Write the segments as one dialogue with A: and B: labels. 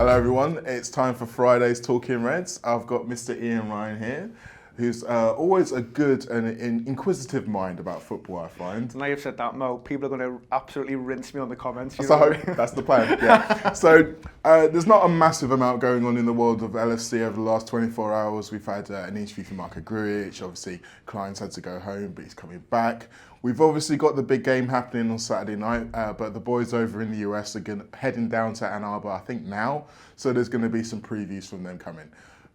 A: Hello everyone, it's time for Friday's Talking Reds. I've got Mr. Ian Ryan here, who's always a good and inquisitive mind about football, I find.
B: Now you've said that, Mo, people are going to absolutely rinse me on the comments.
A: So I hope that's the plan, yeah. So there's not a massive amount going on in the world of LFC over the last 24 hours. We've had an interview from Marco Grujic. Obviously, Klein's had to go home, but he's coming back. We've obviously got the big game happening on Saturday night, but the boys over in the US are heading down to Ann Arbor, I think now. So there's going to be some previews from them coming.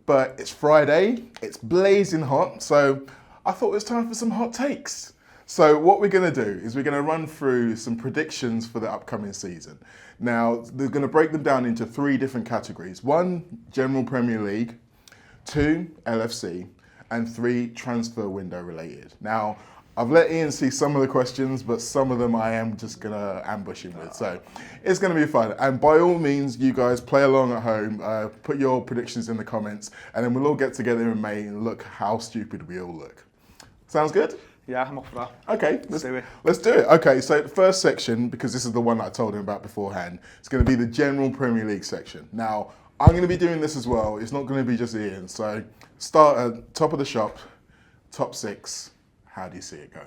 A: But it's Friday, it's blazing hot, so I thought it was time for some hot takes. So what we're going to do is we're going to run through some predictions for the upcoming season. Now, they're going to break them down into 3 different categories. 1, General Premier League, 2, LFC, and 3, transfer window related. Now, I've let Ian see some of the questions, but some of them I am just going to ambush him with. So it's going to be fun. And by all means, you guys play along at home, put your predictions in the comments, and then we'll all get together in May and look how stupid we all look. Sounds good?
B: Yeah, I'm up for that.
A: Okay,
B: let's do it.
A: Let's do it. Okay, so the first section, because this is the one that I told him about beforehand, it's going to be the General Premier League section. Now, I'm going to be doing this as well. It's not going to be just Ian. So start at top of the shop, top 6. How do you see it going?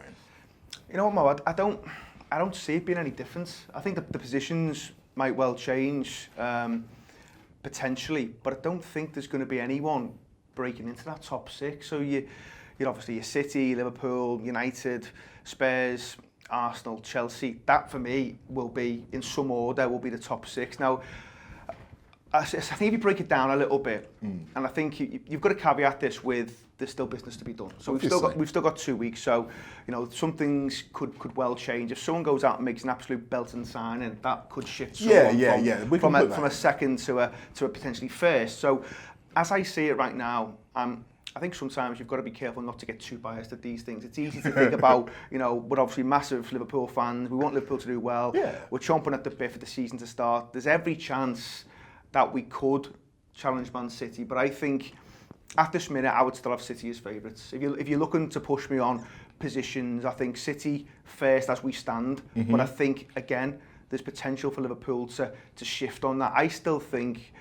B: You know what, Mo, I don't see it being any different. I think the positions might well change, potentially, but I don't think there's going to be anyone breaking into that top 6. So you're obviously your City, Liverpool, United, Spurs, Arsenal, Chelsea. That for me will be, in some order, will be the top 6. Now, I think if you break it down a little bit, and I think you've got to caveat this with there's still business to be done. So we've still got 2 weeks. So some things could well change. If someone goes out and makes an absolute belt and signing, that could shift someone from a second to a potentially first. So as I see it right now, I think sometimes you've got to be careful not to get too biased at these things. It's easy to think about, we're obviously massive Liverpool fans. We want Liverpool to do well. Yeah. We're chomping at the bit for the season to start. There's every chance that we could challenge Man City, but I think at this minute I would still have City as favourites. If you're looking to push me on positions, I think City first as we stand, but I think again there's potential for Liverpool to shift on that. I still think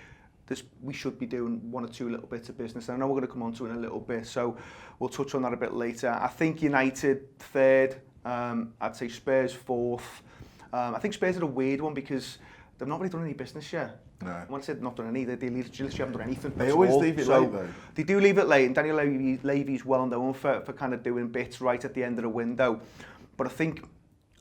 B: we should be doing 1 or 2 little bits of business. I know we're going to come on to it in a little bit, so we'll touch on that a bit later. I think United 3rd, I'd say Spurs 4th. I think Spurs are a weird one because they've not really done any business yet. No. When I said not done any, they literally haven't done anything.
A: They always leave it late though.
B: They do leave it late, and Daniel Levy's well known for kind of doing bits right at the end of the window. But I think,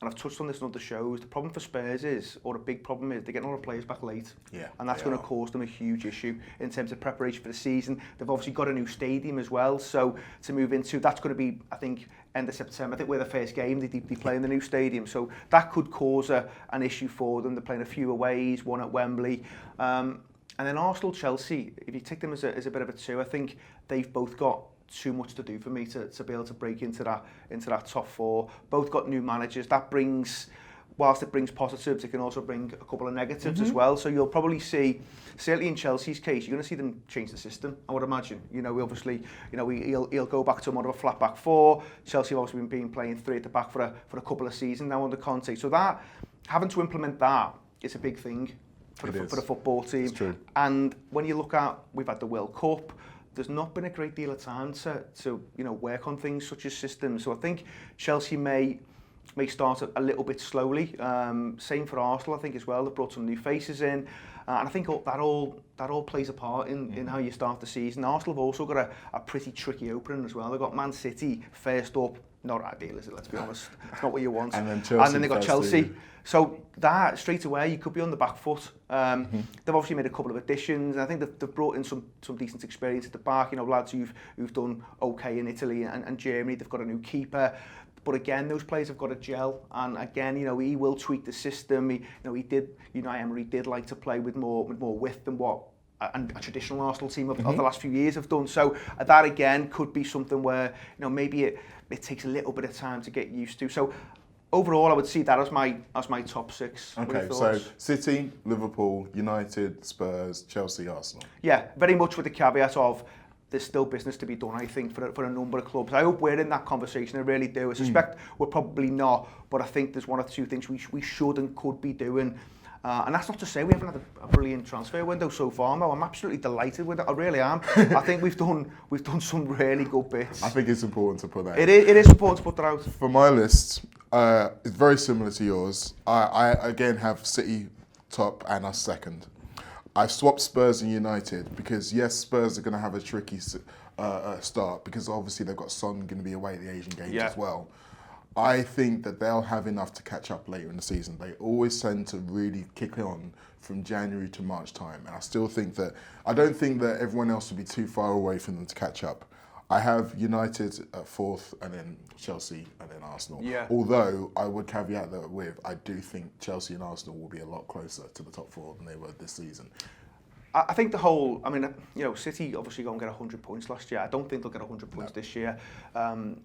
B: and I've touched on this in other shows, the problem for Spurs is, or a big problem is, they're getting all the players back late. Yeah. And that's going to cause them a huge issue in terms of preparation for the season. They've obviously got a new stadium as well, so to move into, that's going to be, I think, end of September. I think we're the first game they play in the new stadium, so that could cause an issue for them. They're playing a few aways, 1 at Wembley. And then Arsenal, Chelsea, if you take them as a bit of a 2, I think they've both got too much to do for me to be able to break into that top 4. Both got new managers. That brings, whilst it brings positives, it can also bring a couple of negatives as well. So you'll probably see, certainly in Chelsea's case, you're going to see them change the system, I would imagine. He'll go back to more of a flat back 4. Chelsea have obviously been playing 3 at the back for a couple of seasons now under Conte. So that, having to implement that is a big thing for the football team.
A: It's true.
B: And when you look at, we've had the World Cup, there's not been a great deal of time to work on things such as systems. So I think Chelsea may start a little bit slowly. Same for Arsenal, I think, as well. They've brought some new faces in. And I think that all plays a part in how you start the season. Arsenal have also got a pretty tricky opening as well. They've got Man City first up. Not ideal, is it? Let's be honest. It's not what you want.
A: And then
B: they've got Chelsea. So that, straight away, you could be on the back foot. They've obviously made a couple of additions. And I think they've brought in some decent experience at the back. Lads who've done okay in Italy and Germany. They've got a new keeper. But again, those players have got to gel, and again, he will tweak the system. Emery did like to play with more width than what a traditional Arsenal team of the last few years have done. So that again could be something where maybe it takes a little bit of time to get used to. So overall, I would see that as my top 6.
A: Okay, so City, Liverpool, United, Spurs, Chelsea, Arsenal.
B: Yeah, very much with the caveat of there's still business to be done, I think, for a number of clubs. I hope we're in that conversation, I really do. I suspect we're probably not, but I think there's 1 or 2 things we should and could be doing. And that's not to say we haven't had a brilliant transfer window so far, Mo. I'm absolutely delighted with it. I really am. I think we've done some really good bits.
A: I think it's important to put that
B: in. It is important to put that out.
A: For my list, it's very similar to yours. I again have City top and us second. I've swapped Spurs and United because, yes, Spurs are going to have a tricky start because obviously they've got Son going to be away at the Asian Games as well. I think that they'll have enough to catch up later in the season. They always tend to really kick on from January to March time. And I still think that, I don't think that everyone else will be too far away from them to catch up. I have United at fourth and then Chelsea and then Arsenal.
B: Yeah.
A: Although I would caveat that with, I do think Chelsea and Arsenal will be a lot closer to the top four than they were this season.
B: I think the whole, I mean, you know, City obviously going to get 100 points last year. I don't think they'll get 100 points this year. And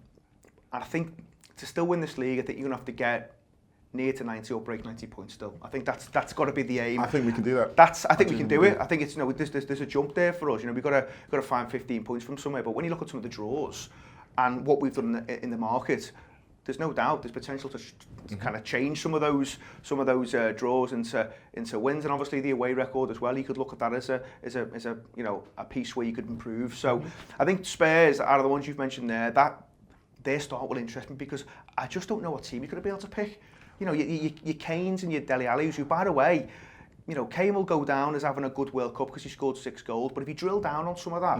B: I think to still win this league, I think you're going to have to get near to 90 or break 90 points still. I think that's got to be the aim.
A: I think we can do that.
B: I think we can do it. I think it's, you know, there's a jump there for us. You know, we've got to find 15 points from somewhere. But when you look at some of the draws and what we've done in the market, there's no doubt there's potential to kind of change some of those draws into wins, and obviously the away record as well. You could look at that as a you know, a piece where you could improve. So I think Spurs, out of the ones you've mentioned there, that their start will interest me because I just don't know what team you're going to be able to pick. You know, your Kanes and your Dele Allis, who, by the way, you know, Kane will go down as having a good World Cup because he scored 6 goals. But if you drill down on some of that,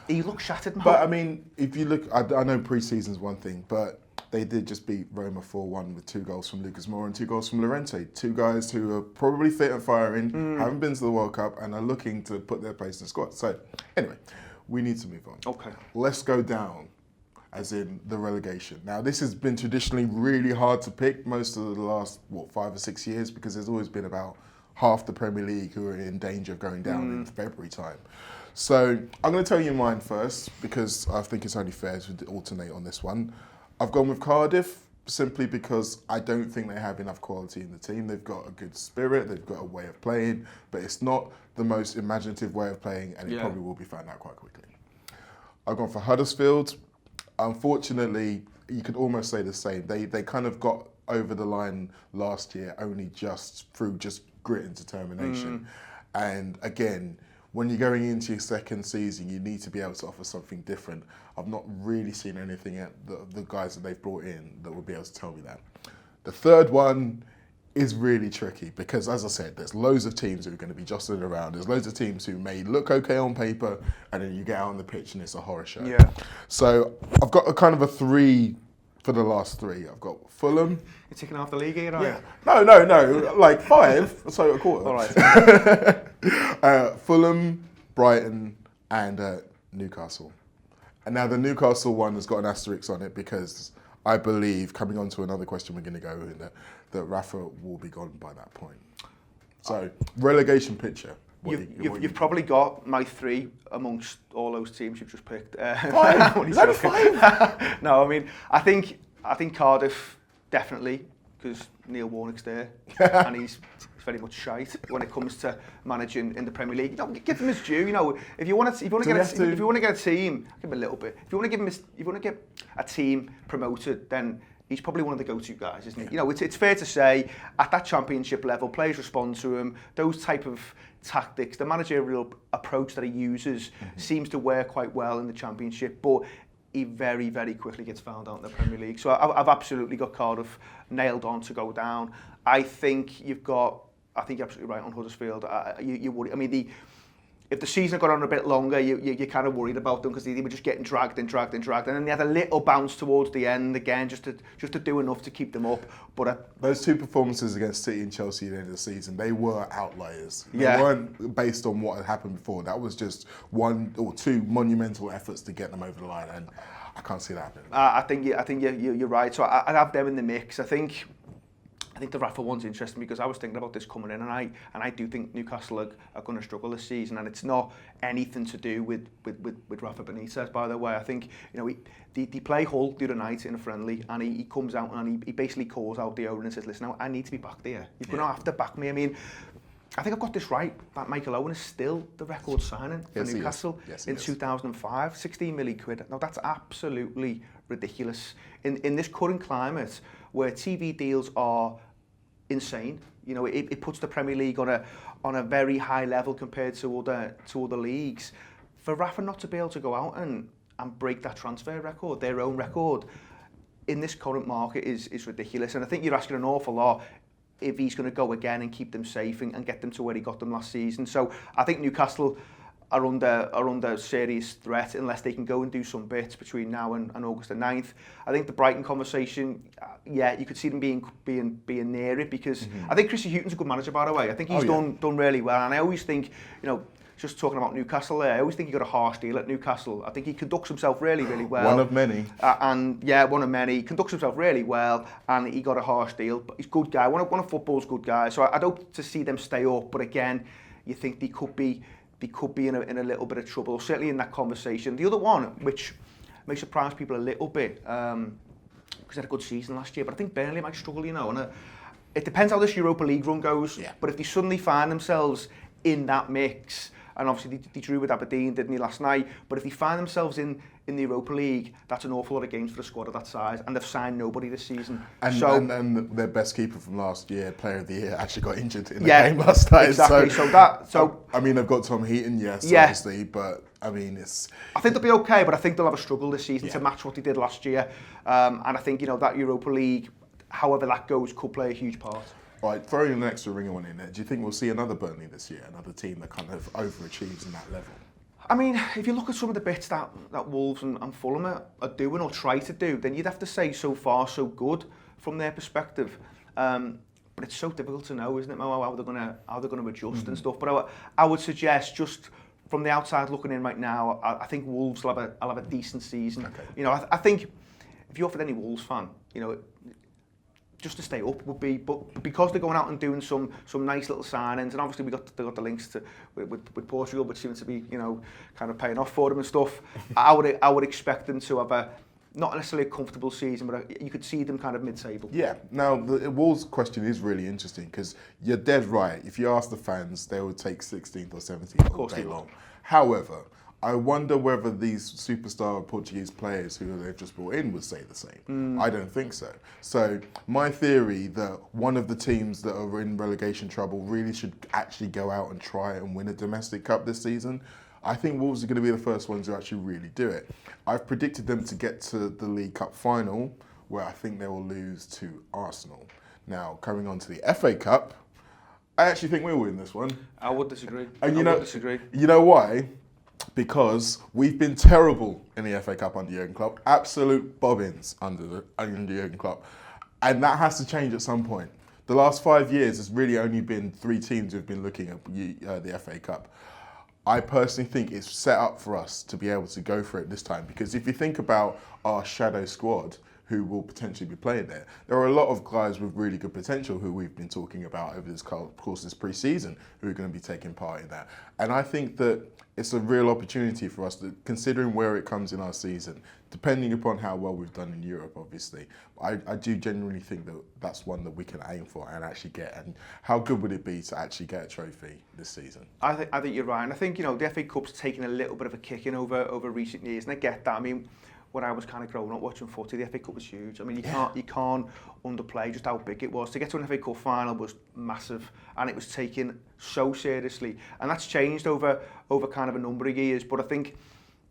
B: he looks shattered. Man.
A: But I mean, if you look, I know pre-season's one thing, but they did just beat Roma 4-1 with 2 goals from Lucas Moura and 2 goals from Llorente. 2 guys who are probably fit and firing, haven't been to the World Cup, and are looking to put their place in the squad. So, anyway, we need to move on.
B: Okay.
A: Let's go down, as in the relegation. Now, this has been traditionally really hard to pick most of the last, 5 or 6 years, because there's always been about half the Premier League who are in danger of going down in February time. So, I'm going to tell you mine first, because I think it's only fair to alternate on this one. I've gone with Cardiff simply because I don't think they have enough quality in the team. They've got a good spirit, they've got a way of playing, but it's not the most imaginative way of playing, and it probably will be found out quite quickly. I've gone for Huddersfield. Unfortunately, you could almost say the same. They kind of got over the line last year only just through just grit and determination. And again, when you're going into your second season, you need to be able to offer something different. I've not really seen anything at the guys that they've brought in that will be able to tell me that. The third one is really tricky because, as I said, there's loads of teams who are going to be jostling around. There's loads of teams who may look okay on paper, and then you get out on the pitch and it's a horror show.
B: Yeah.
A: So I've got a kind of a 3 for the last 3. I've got Fulham.
B: You're taking half the league here, aren't you?
A: No, like 5, so a quarter.
B: All right.
A: Fulham, Brighton, and Newcastle. And now the Newcastle one has got an asterisk on it because I believe, coming on to another question we're going to go in, that Rafa will be gone by that point. So, relegation picture.
B: You've probably got my 3 amongst all those teams you've just picked.
A: 5? Is that 5?
B: No, I mean, I think Cardiff, definitely, because Neil Warnock's there, and he's very much shite when it comes to managing in the Premier League. You know, give him his due. You know, if you want to get a team, give him a little bit. If you want to get a team promoted, then he's probably one of the go-to guys, isn't he? You know, it's fair to say at that Championship level, players respond to him. Those type of tactics, the managerial approach that he uses seems to work quite well in the Championship, but he very, very quickly gets found out in the Premier League. So I've absolutely got Cardiff nailed on to go down. I think you're absolutely right on Huddersfield. You worry. I mean, if the season had gone on a bit longer, you're kind of worried about them because they were just getting dragged, and then they had a little bounce towards the end again, just to do enough to keep them up. But
A: those 2 performances against City and Chelsea at the end of the season, they were outliers. They
B: Yeah.
A: weren't based on what had happened before. That was just 1 or 2 monumental efforts to get them over the line, and I can't see that happening.
B: I think you're right. So I'd have them in the mix. I think the Rafa one's interesting because I was thinking about this coming in, and I do think Newcastle are going to struggle this season, and it's not anything to do with Rafa Benitez. By the way, I think, you know, they play Hull the other night in a friendly, and he comes out and he basically calls out the owner and says, "Listen, I need to be back there. You're going to have to back me." I mean, I think I've got this right, that Michael Owen is still the record signing for Newcastle in 2005, 16 million quid. Now, that's absolutely ridiculous. In this current climate, where TV deals are insane. You know, it puts the Premier League on a very high level compared to other leagues. For Rafa not to be able to go out and break that transfer record, their own record, in this current market is ridiculous. And I think you're asking an awful lot if he's going to go again and keep them safe and get them to where he got them last season. So I think Newcastle are under serious threat unless they can go and do some bits between now and August the 9th. I think the Brighton conversation, you could see them being near it, because I think Chrissy Hughton's a good manager, by the way. I think he's done really well, and I always think, just talking about Newcastle there, I always think he got a harsh deal at Newcastle. I think he conducts himself really, really well.
A: One of many.
B: One of many. He conducts himself really well, and he got a harsh deal. But he's a good guy. One of football's good guys. So I'd hope to see them stay up. But again, you think they could be in a little bit of trouble, certainly in that conversation. The other one, which may surprise people a little bit, because they had a good season last year, but I think Burnley might struggle, and it depends how this Europa League run goes. Yeah. But if they suddenly find themselves in that mix, and obviously they drew with Aberdeen, didn't they, last night, but if they find themselves in the Europa League, that's an awful lot of games for a squad of that size, and they've signed nobody this season.
A: And their best keeper from last year, player of the year, actually got injured in the game last night.
B: Exactly.
A: I mean, they've got Tom Heaton, obviously, but I mean,
B: I think they'll be okay, but I think they'll have a struggle this season to match what they did last year, and I think that Europa League, however that goes, could play a huge part.
A: All right, throwing an extra ringer one in there, do you think we'll see another Burnley this year, another team that kind of overachieves in that level?
B: I mean, if you look at some of the bits that Wolves and Fulham are doing or try to do, then you'd have to say so far so good from their perspective. But it's so difficult to know, isn't it, Mo, how they're going to adjust and stuff. But I would suggest, just from the outside looking in right now, I think Wolves will have a decent season. Okay. I think if you offered any Wolves fan, just to stay up would be, but because they're going out and doing some nice little signings, and obviously they got the links with Portugal, which seems to be kind of paying off for them and stuff. I would expect them to have not necessarily a comfortable season, but you could see them kind of mid-table. Yeah.
A: Now the Wolves question is really interesting, because you're dead right. If you ask the fans, they would take 16th or 17th all day long. However, I wonder whether these superstar Portuguese players who they've just brought in would say the same. I don't think so. So my theory that one of the teams that are in relegation trouble really should actually go out and try and win a domestic cup this season. I think Wolves are going to be the first ones to actually really do it. I've predicted them to get to the League Cup final, where I think they will lose to Arsenal. Now, coming on to the FA Cup, I actually think we'll win this one.
B: I would disagree.
A: And you know why? Because we've been terrible in the FA Cup under Jurgen Klopp, absolute bobbins under Jurgen Klopp, and that has to change at some point. The last 5 years, there's really only been 3 teams who've been looking at the FA Cup. I personally think it's set up for us to be able to go for it this time, because if you think about our shadow squad who will potentially be playing there are a lot of guys with really good potential who we've been talking about over this course this pre-season who are going to be taking part in that. And I think that it's a real opportunity for us, considering where it comes in our season, depending upon how well we've done in Europe, obviously. I do genuinely think that that's one that we can aim for and actually get. And how good would it be to actually get a trophy this season?
B: I think you're right. And I think, the FA Cup's taken a little bit of a kicking over recent years, and I get that. I mean, when I was kind of growing up watching footy, the FA Cup was huge. I mean, you can't underplay just how big it was. To get to an FA Cup final was massive, and it was taken so seriously. And that's changed over kind of a number of years. But I think,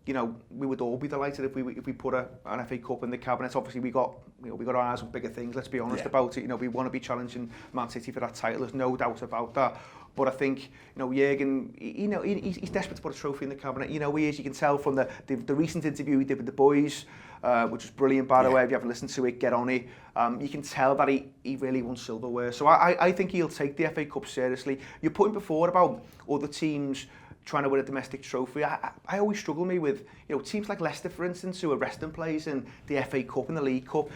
B: we would all be delighted if we put an FA Cup in the cabinet. Obviously, we got our eyes on bigger things. Let's be honest about it. We want to be challenging Man City for that title. There's no doubt about that. But I think, Jurgen, he's desperate to put a trophy in the cabinet. He is. You can tell from the recent interview he did with the boys, which was brilliant, by the way. If you haven't listened to it, get on it. You can tell that he really wants silverware. So I think he'll take the FA Cup seriously. You're putting before about other teams trying to win a domestic trophy. I always struggle with teams like Leicester, for instance, who are resting players in the FA Cup and the League Cup.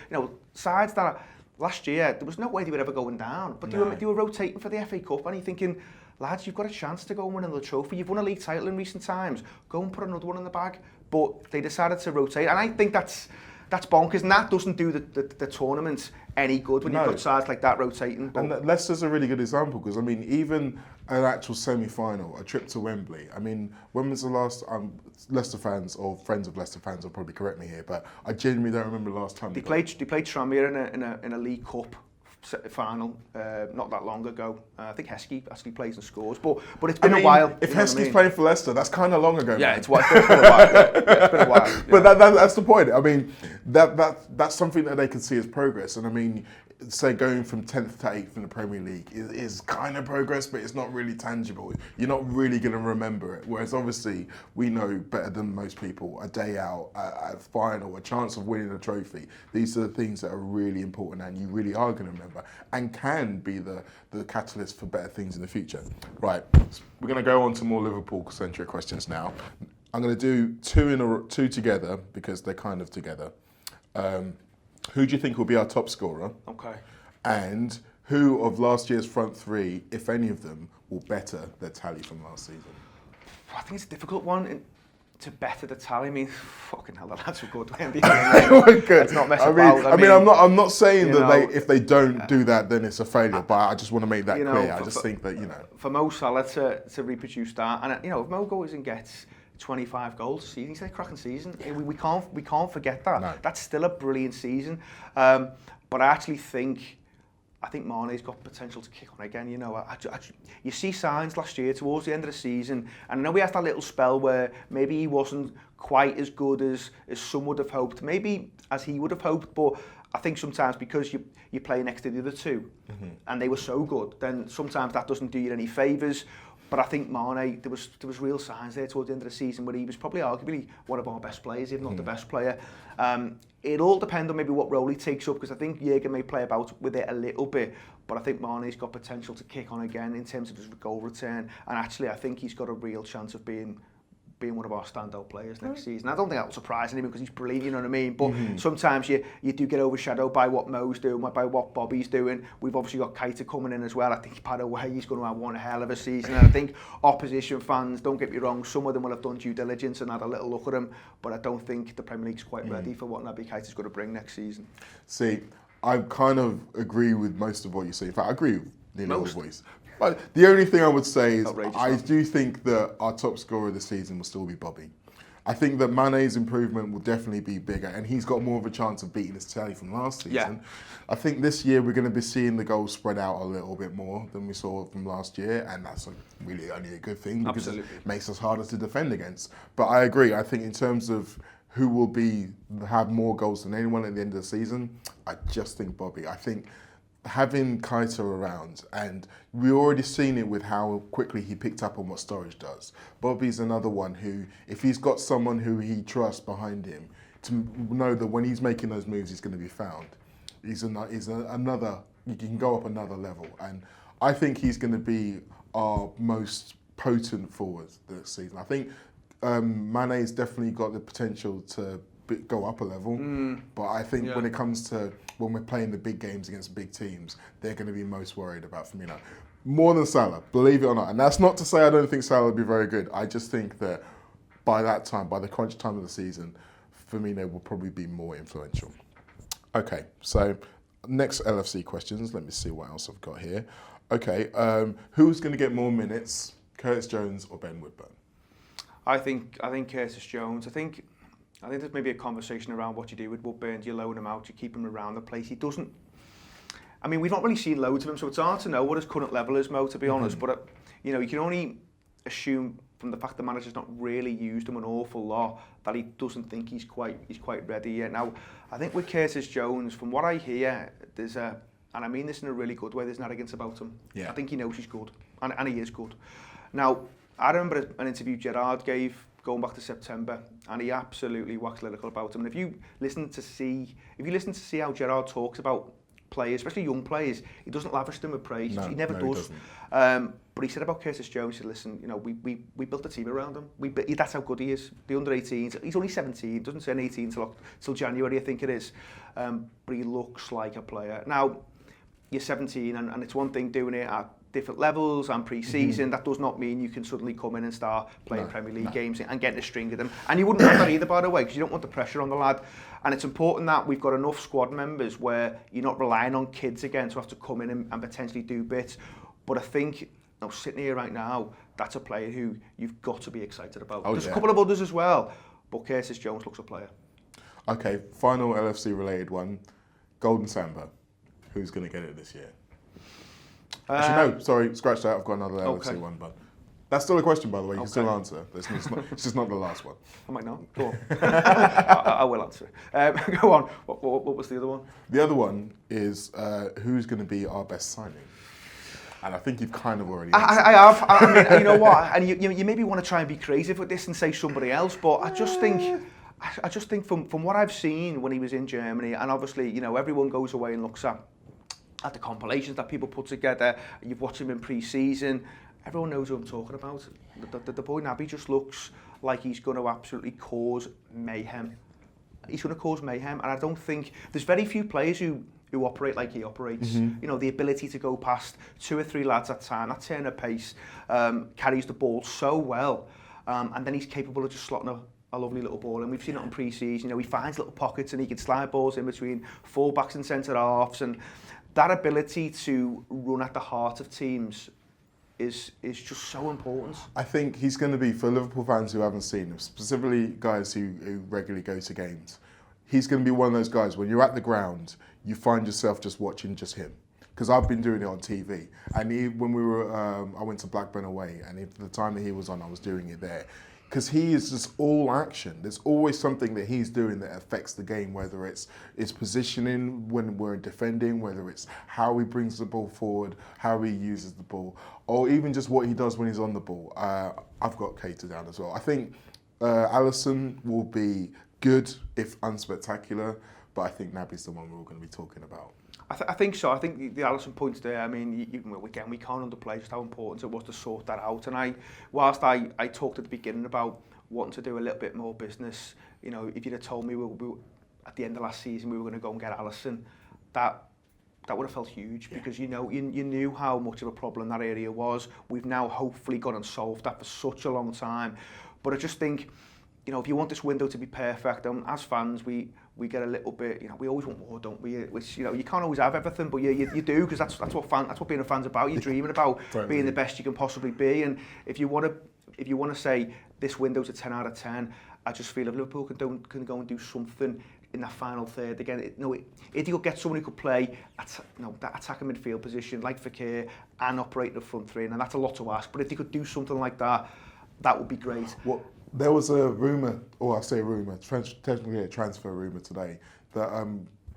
B: Sides that last year there was no way they were ever going down, but they were rotating for the FA Cup, and you're thinking, lads, you've got a chance to go and win another trophy. You've won a league title in recent times. Go and put another one in the bag. But they decided to rotate, and I think that's bonkers, and that doesn't do the tournament any good when you've got sides like that rotating. But
A: and Leicester's a really good example, because I mean, even an actual semi-final, a trip to Wembley. I mean, when was the last Leicester fans or friends of Leicester fans will probably correct me here, but I genuinely don't remember the last time
B: they played Tranmere in a League Cup final not that long ago. I think Heskey actually plays and scores, but it's been a while.
A: If Heskey's playing for Leicester, that's kind of long ago.
B: Yeah,
A: man.
B: it's been a while. It's been a while. Yeah.
A: But that's the point. I mean, that's something that they can see as progress. And I mean, say going from 10th to 8th in the Premier League is kind of progress, but it's not really tangible. You're not really going to remember it. Whereas obviously we know better than most people, a day out, a final, a chance of winning a trophy. These are the things that are really important and you really are going to remember and can be the catalyst for better things in the future. Right, we're going to go on to more Liverpool-centric questions now. I'm going to do two together because they're kind of together. Who do you think will be our top scorer?
B: Okay.
A: And who of last year's front three, if any of them, will better their tally from last season?
B: I think it's a difficult one to better the tally. I mean, fucking hell, that's a good one.
A: Good.
B: Let's not mess about.
A: I mean, I'm not saying that
B: know,
A: if they don't do that, then it's a failure. But I just want to make that clear. I just think that
B: for Mo Salah to reproduce that, and if Mo goes and gets 25 goals a season, he's had a cracking season. We can't forget that.
A: No.
B: That's still a brilliant season. But I actually think Mane's got potential to kick on again. You see signs last year towards the end of the season, and I know we had that little spell where maybe he wasn't quite as good as some would have hoped, maybe as he would have hoped, but I think sometimes because you play next to the other two, and they were so good, then sometimes that doesn't do you any favours. But I think Mane, there was real signs there towards the end of the season where he was probably arguably one of our best players, if not the best player. It all depends on maybe what role he takes up, because I think Jürgen may play about with it a little bit, but I think Mane's got potential to kick on again in terms of his goal return, and actually I think he's got a real chance of being one of our standout players next season. I don't think that will surprise anyone because he's brilliant, you know what I mean? But sometimes you do get overshadowed by what Mo's doing, by what Bobby's doing. We've obviously got Keita coming in as well. I think by the way, he's going to have one hell of a season. And I think opposition fans, don't get me wrong, some of them will have done due diligence and had a little look at him, but I don't think the Premier League's quite ready for what Naby Keita's going to bring next season.
A: See, I kind of agree with most of what you say. In fact, I agree with nearly all the voice. But the only thing I would say is I do think that our top scorer of the season will still be Bobby. I think that Mane's improvement will definitely be bigger, and he's got more of a chance of beating his tally from last season.
B: Yeah.
A: I think this year we're going to be seeing the goals spread out a little bit more than we saw from last year, and that's really only a good thing because it makes us harder to defend against. But I agree. I think in terms of who will have more goals than anyone at the end of the season, I just think Bobby. I think having Keita around, and we've already seen it with how quickly he picked up on what Sturridge does. Bobby's another one who, if he's got someone who he trusts behind him, to know that when he's making those moves, he's going to be found. He's another. You can go up another level, and I think he's going to be our most potent forward this season. I think Mane's definitely got the potential to go up a level, but I think when it comes to when we're playing the big games against big teams, they're going to be most worried about Firmino. More than Salah, believe it or not. And that's not to say I don't think Salah will be very good. I just think that by that time, by the crunch time of the season, Firmino will probably be more influential. Okay, so next LFC questions. Let me see what else I've got here. Okay, who's going to get more minutes, Curtis Jones or Ben Woodburn?
B: I think Curtis Jones. I think there's maybe a conversation around what you do with Woodburn. Do you loan him out? Do you keep him around the place? He doesn't. I mean, we've not really seen loads of him, so it's hard to know what his current level is, Mo, to be honest. But you can only assume from the fact the manager's not really used him an awful lot that he doesn't think he's quite ready yet. Now, I think with Curtis Jones, from what I hear, there's and I mean this in a really good way, there's an arrogance about him. Yeah. I think he knows he's good, and he is good. Now, I remember an interview Gerrard gave going back to September, and he absolutely waxed lyrical about him. And if you listen to see how Gerrard talks about players, especially young players, he doesn't lavish them with praise. He never does. But he said about Curtis Jones, he said, listen, we built a team around him. That's how good he is. The under-18s, he's only 17, doesn't turn 18 till January, I think it is. But he looks like a player. Now, you're 17, and it's one thing doing it at different levels and pre-season. That does not mean you can suddenly come in and start playing Premier League games and getting a string of them. And you wouldn't want that either, by the way, because you don't want the pressure on the lad. And it's important that we've got enough squad members where you're not relying on kids again to have to come in and potentially do bits. But I think, sitting here right now, that's a player who you've got to be excited about. There's a couple of others as well, but Curtis Jones looks a player.
A: Okay, final LFC related one. Golden Samba. who's going to get it this year? Actually, no, sorry, scratch that. I've got another LFC
B: Okay.
A: one, but that's still a question, by the way. You can
B: Okay.
A: still answer. It's just not the last one.
B: I might not. Go on. I will answer. Go on. What was the other one?
A: The other one is who's going to be our best signing? And I think you've kind of already answered.
B: I have. I mean, you know what? And you maybe want to try and be creative with this and say somebody else, but I just think from what I've seen when he was in Germany, and obviously, you know, everyone goes away and looks at the compilations that people put together. You've watched him in pre-season. Everyone knows who I'm talking about. The boy Naby just looks like he's going to absolutely cause mayhem. He's going to cause mayhem, and I don't think there's very few players who operate like he operates. You know, the ability to go past 2 or 3 lads at a time, that turn of pace, carries the ball so well, and then he's capable of just slotting a lovely little ball. And we've seen it on pre-season. You know, he finds little pockets and he can slide balls in between full-backs and centre-halves, and that ability to run at the heart of teams is just so important.
A: I think he's going to be, for Liverpool fans who haven't seen him, specifically guys who regularly go to games, he's going to be one of those guys, when you're at the ground, you find yourself just watching just him. Because I've been doing it on TV. And when we were, I went to Blackburn away, and the time that he was on, I was doing it there. Because he is just all action. There's always something that he's doing that affects the game, whether it's positioning when we're defending, whether it's how he brings the ball forward, how he uses the ball, or even just what he does when he's on the ball. I've got Keita down as well. I think Alisson will be good, if unspectacular, but I think Naby's the one we're all going to be talking about.
B: I think so. I think the Alisson points there, I mean, again, we can't underplay just how important it was to sort that out. And whilst I talked at the beginning about wanting to do a little bit more business, you know, if you'd have told me we at the end of last season we were going to go and get Alisson, that would have felt huge, because you knew how much of a problem that area was. We've now hopefully gone and solved that for such a long time. But I just think, you know, if you want this window to be perfect, as fans, we get a little bit, you know, we always want more, don't we? Which, you know, you can't always have everything, but you do, because that's what being a fan's about. You're dreaming about being the best you can possibly be, and if you want to say this window's a 10 out of 10, I just feel if Liverpool can go and do something in that final third again, if you could get someone who could play that attacking midfield position like Fekir and operate the front three, and that's a lot to ask, but if they could do something like that, that would be great.
A: There was a rumour, or I say rumour, technically a transfer rumour today, that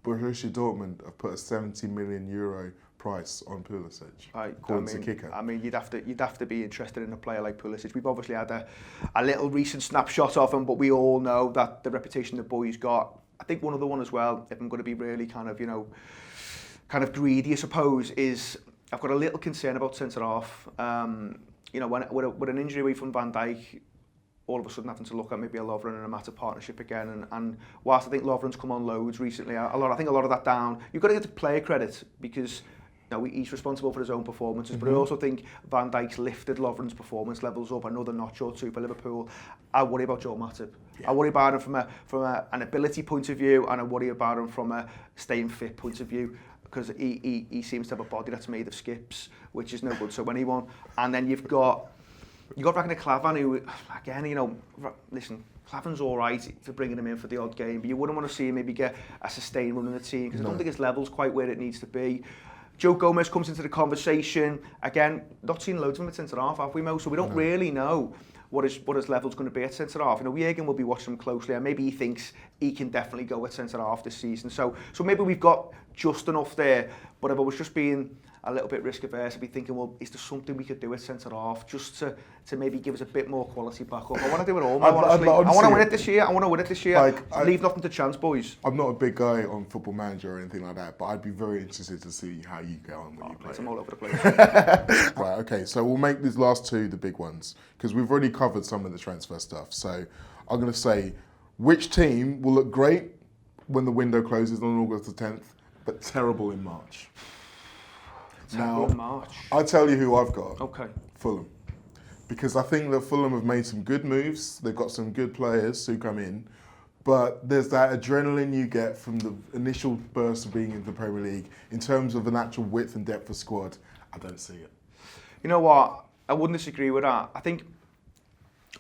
A: Borussia Dortmund have put a €70 million price on Pulisic, according to Kicker.
B: I mean, you'd have to be interested in a player like Pulisic. We've obviously had a little recent snapshot of him, but we all know that the reputation the boy's got. I think one other one as well, if I'm going to be really kind of greedy, I suppose, is I've got a little concern about centre-half. You know, with an injury away from Van Dijk, all of a sudden having to look at maybe a Lovren and a Mata partnership again. And whilst I think Lovren's come on loads recently, I think a lot of that down. You've got to get the player credit, because you know, he's responsible for his own performances, but I also think Van Dijk's lifted Lovren's performance levels up another notch or two for Liverpool. I worry about Joel Matip. Yeah. I worry about him from an ability point of view, and I worry about him from a staying fit point of view, because he seems to have a body that's made of skips, which is no good to anyone. And then you've got Ragnar Klavan, who, again, you know, listen, Klavan's all right for bringing him in for the odd game, but you wouldn't want to see him maybe get a sustained run in the team, because I don't think his level's quite where it needs to be. Joe Gomez comes into the conversation. Again, not seen loads of him at centre-half, have we, Mo? So we don't really know what his level's going to be at centre-half. You know, Jürgen will be watching him closely, and maybe he thinks he can definitely go at centre-half this season. So maybe we've got just enough there, but if I was just being a little bit risk-averse, I'd be thinking, well, is there something we could do at centre-half just to maybe give us a bit more quality back up? I want to do it all, honestly. I want to win it this year. Leave nothing to chance, boys.
A: I'm not a big guy on Football Manager or anything like that, but I'd be very interested to see how you get on when you play.
B: I'm all over the place.
A: Right, okay, so we'll make these last two the big ones, because we've already covered some of the transfer stuff. So I'm going to say, which team will look great when the window closes on August the 10th, but terrible in March? Now,
B: March.
A: I'll tell you who I've got.
B: Okay.
A: Fulham. Because I think that Fulham have made some good moves. They've got some good players who come in. But there's that adrenaline you get from the initial burst of being in the Premier League. In terms of an actual width and depth of squad, I don't see it.
B: You know what? I wouldn't disagree with that. I think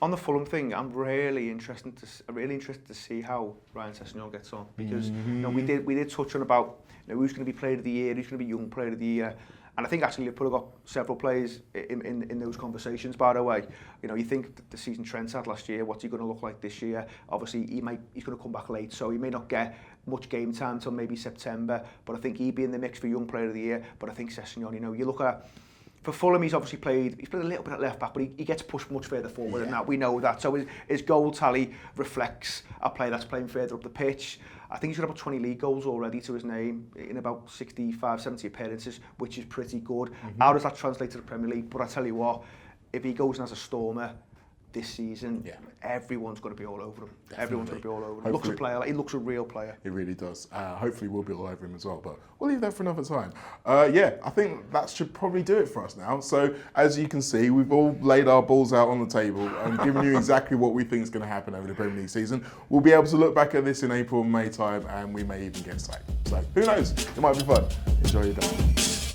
B: On the Fulham thing, I'm really interested to see how Ryan Sessegnon gets on, because we did touch on about who's going to be Player of the Year, who's going to be Young Player of the Year, and I think actually Liverpool have got several players in those conversations. By the way, you think the season Trent had last year, what's he going to look like this year? Obviously, he's going to come back late, so he may not get much game time till maybe September. But I think he'd be in the mix for Young Player of the Year. But I think Sessegnon, you look at. For Fulham, he's obviously played a little bit at left back, but he gets pushed much further forward than that. We know that. So his goal tally reflects a player that's playing further up the pitch. I think he's got about 20 league goals already to his name in about 65, 70 appearances, which is pretty good. How does that translate to the Premier League? But I tell you what, if he goes in as a stormer this season, everyone's going to be all over him. Definitely. Everyone's going to be all over him. He looks a player. He looks a real player.
A: He really does. Hopefully we'll be all over him as well, but we'll leave that for another time. I think that should probably do it for us now. So as you can see, we've all laid our balls out on the table and given you exactly what we think is going to happen over the Premier League season. We'll be able to look back at this in April and May time, and we may even get sacked. So who knows? It might be fun. Enjoy your day.